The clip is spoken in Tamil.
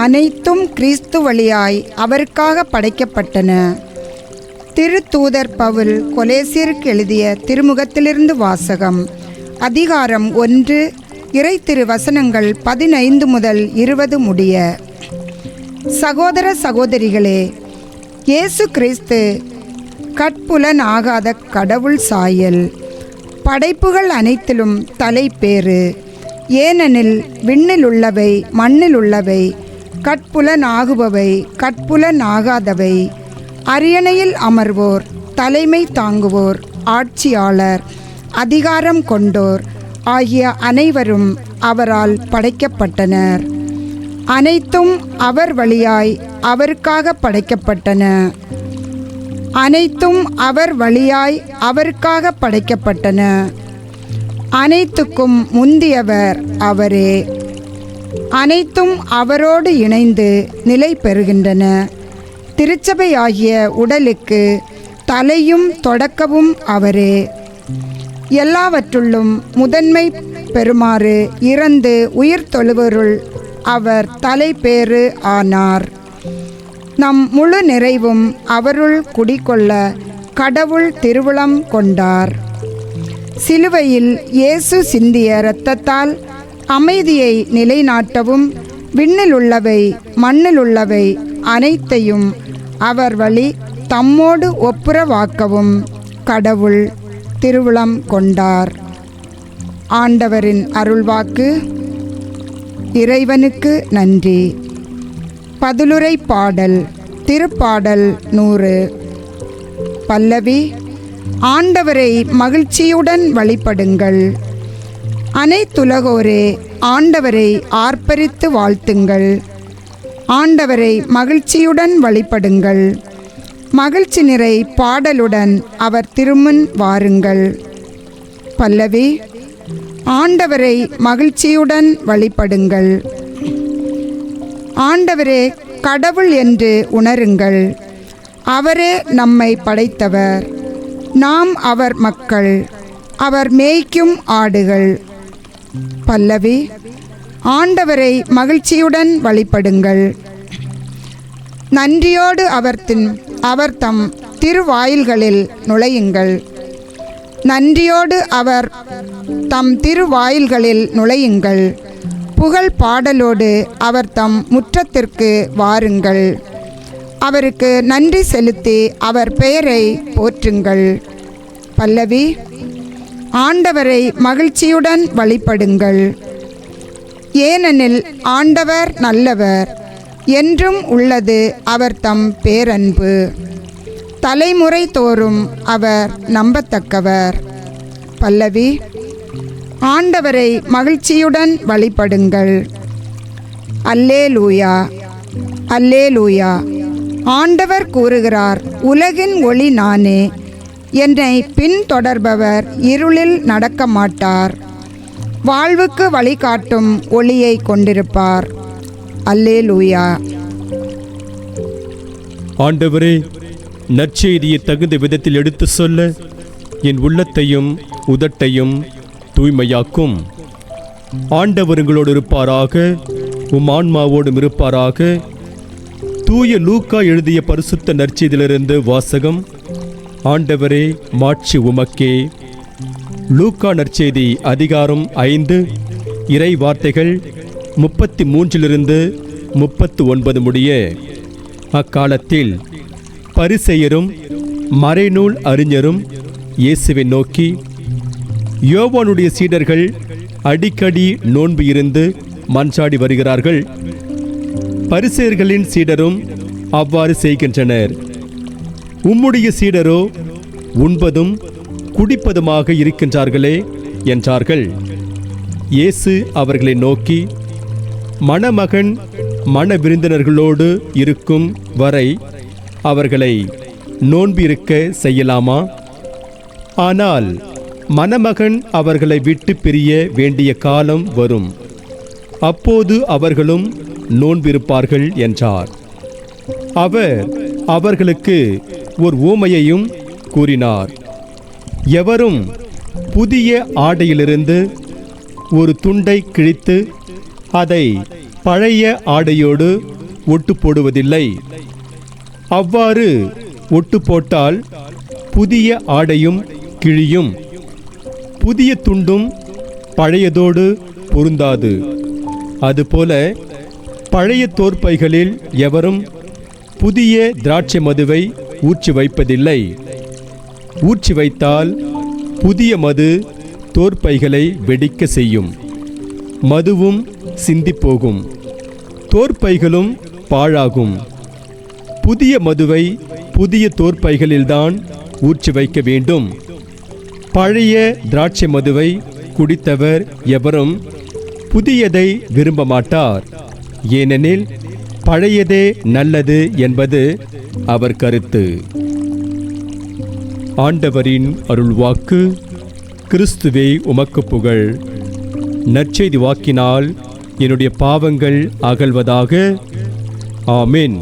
அனைத்தும் கிறிஸ்து வழியாய் அவருக்காக படைக்கப்பட்டன. திருத்தூதர் பவுல் கொலேசியருக்கு எழுதிய திருமுகத்திலிருந்து வாசகம். அதிகாரம் 1, இறை திரு வசனங்கள் 15 முதல் 20 முடிய. சகோதர சகோதரிகளே, இயேசு கிறிஸ்து கட்புலன் ஆகாத கடவுள் சாயல். படைப்புகள் அனைத்திலும் தலைப்பேறு. ஏனெனில் விண்ணில் உள்ளவை, மண்ணில் உள்ளவை, கட்புலன் ஆகுபவை, கட்புலன் ஆகாதவை, அரியணையில் அமர்வோர், தலைமை தாங்குவோர், ஆட்சியாளர், அதிகாரம் கொண்டோர் ஆகிய அனைவரும் அவரால் படைக்கப்பட்டனர். அனைத்தும் அவர் வழியாய் அவருக்காக படைக்கப்பட்டன. அனைத்தும் அவர் வழியாய் அவருக்காக படைக்கப்பட்டன. அனைத்துக்கும் முந்தியவர் அவரே. அனைத்தும் அவரோடு இணைந்து நிலை பெறுகின்றன. திருச்சபையாகிய உடலுக்கு தலையும் தொடக்கமும் அவரே. எல்லாவற்றுள்ளும் முதன்மை பெறுமாறு இறந்து உயிர் தொழுவருள் அவர் தலைப்பேறு ஆனார். நம் முழு நிறைவும் அவருள் குடிகொள்ள கடவுள் திருவுளம் கொண்டார். சிலுவையில் இயேசு சிந்திய இரத்தத்தால் அமைதியை நிலைநாட்டவும் விண்ணில் உள்ளவை மண்ணில் உள்ளவை அனைத்தையும் அவர் வழி தம்மோடு ஒப்புரவாக்கவும் கடவுள் திருவுளம் கொண்டார். ஆண்டவரின் அருள்வாக்கு. இறைவனுக்கு நன்றி. பதிலுரை பாடல். திருப்பாடல் 100. பல்லவி. ஆண்டவரை மகிழ்ச்சியுடன் வழிபடுங்கள். அனைத்துலகோரே ஆண்டவரை ஆர்ப்பரித்து வாழ்த்துங்கள். ஆண்டவரை மகிழ்ச்சியுடன் வழிபடுங்கள். மகிழ்ச்சி நிறை பாடலுடன் அவர் திருமுன் வாருங்கள். பல்லவி. ஆண்டவரை மகிழ்ச்சியுடன் வழிபடுங்கள். ஆண்டவரே கடவுள் என்று உணருங்கள். அவரே நம்மை படைத்தவர். நாம் அவர் மக்கள், அவர் மேய்க்கும் ஆடுகள். பல்லவி. ஆண்டவரை மகிழ்ச்சியுடன் வழிபடுங்கள். நன்றியோடு அவர் தம் திருவாயில்களில் நுழையுங்கள். நன்றியோடு அவர் தம் திருவாயில்களில் நுழையுங்கள். புகழ் பாடலோடு அவர் தம் முற்றத்திற்கு வாருங்கள். அவருக்கு நன்றி செலுத்தி அவர் பெயரை போற்றுங்கள். பல்லவி. ஆண்டவரை மகிழ்ச்சியுடன் வழிபடுங்கள். ஏனெனில் ஆண்டவர் நல்லவர், என்றும் உள்ளது அவர் தம் பேரன்பு. தலைமுறை தோறும் அவர் நம்பத்தக்கவர். பல்லவி. ஆண்டவரை மகிழ்ச்சியுடன் வழிபடுங்கள். அல்லேலூயா, அல்லேலூயா. ஆண்டவர் கூறுகிறார், உலகின் ஒளி நானே. என்னை பின்தொடர்பவர் இருளில் நடக்க மாட்டார், வாழ்வுக்கு வழிகாட்டும் ஒளியை கொண்டிருப்பார். அல்லேலூயா. ஆண்டவரே, நற்செய்தியை தகுந்த விதத்தில் எடுத்து சொல்ல என் உள்ளத்தையும் உதட்டையும் தூய்மையாக்கும். ஆண்டவர் உங்களோடு இருப்பாராக, உம் ஆன்மாவோடும் இருப்பாராக. தூய லூக்கா எழுதிய பரிசுத்த நற்செய்தியிலிருந்து வாசகம். ஆண்டவரே, மாட்சி உமக்கே. லூக்கா நற்செய்தி அதிகாரம் 5, இறை வார்த்தைகள் 33 39 முடிய. அக்காலத்தில் பரிசேயரும் மறைநூல் அறிஞரும் இயேசுவை நோக்கி, யோவானுடைய சீடர்கள் அடிக்கடி நோன்பு இருந்து மன்றாடி வருகிறார்கள். பரிசேயர்களின் சீடரும் அவ்வாறு செய்கின்றனர். உம்முடைய சீடரோ உண்பதும் குடிப்பதுமாக இருக்கின்றார்களே என்றார்கள். இயேசு அவர்களை நோக்கி, மணமகன் மண விருந்தினர்களோடு இருக்கும் வரை அவர்களை நோன்பு இருக்க செய்யலாமா? ஆனால் மணமகன் அவர்களை விட்டு பிரிய வேண்டிய காலம் வரும், அப்போது அவர்களும் நோன்பிருப்பார்கள் என்றார். அவர் அவர்களுக்கு ஒரு ஊமையையும் கூறினார். எவரும் புதிய ஆடையிலிருந்து ஒரு துண்டை கிழித்து அதை பழைய ஆடையோடு ஒட்டு போடுவதில்லை. அவ்வாறு ஒட்டு போட்டால் புதிய ஆடையும் கிழியும், புதிய துண்டும் பழையதோடு பொருந்தாது. அதுபோல பழைய தோற்பைகளில் எவரும் புதிய திராட்சை மதுவை ஊற்றி வைப்பதில்லை. ஊற்றி வைத்தால் புதிய மது தோற்பைகளை வெடிக்க செய்யும், மதுவும் சிந்திப்போகும், தோற்பைகளும் பாழாகும். புதிய மதுவை புதிய தோற்பைகளில்தான் ஊற்றி வைக்க வேண்டும். பழைய திராட்சை மதுவை குடித்தவர் எவரும் புதியதை விரும்ப மாட்டார், ஏனெனில் பழையதே நல்லது என்பது அவர் கருத்து. ஆண்டவரின் அருள்வாக்கு. கிறிஸ்துவே உமக்கு புகழ். நற்செய்தி வாக்கினால் என்னுடைய பாவங்கள் அகல்வதாக. ஆமென்.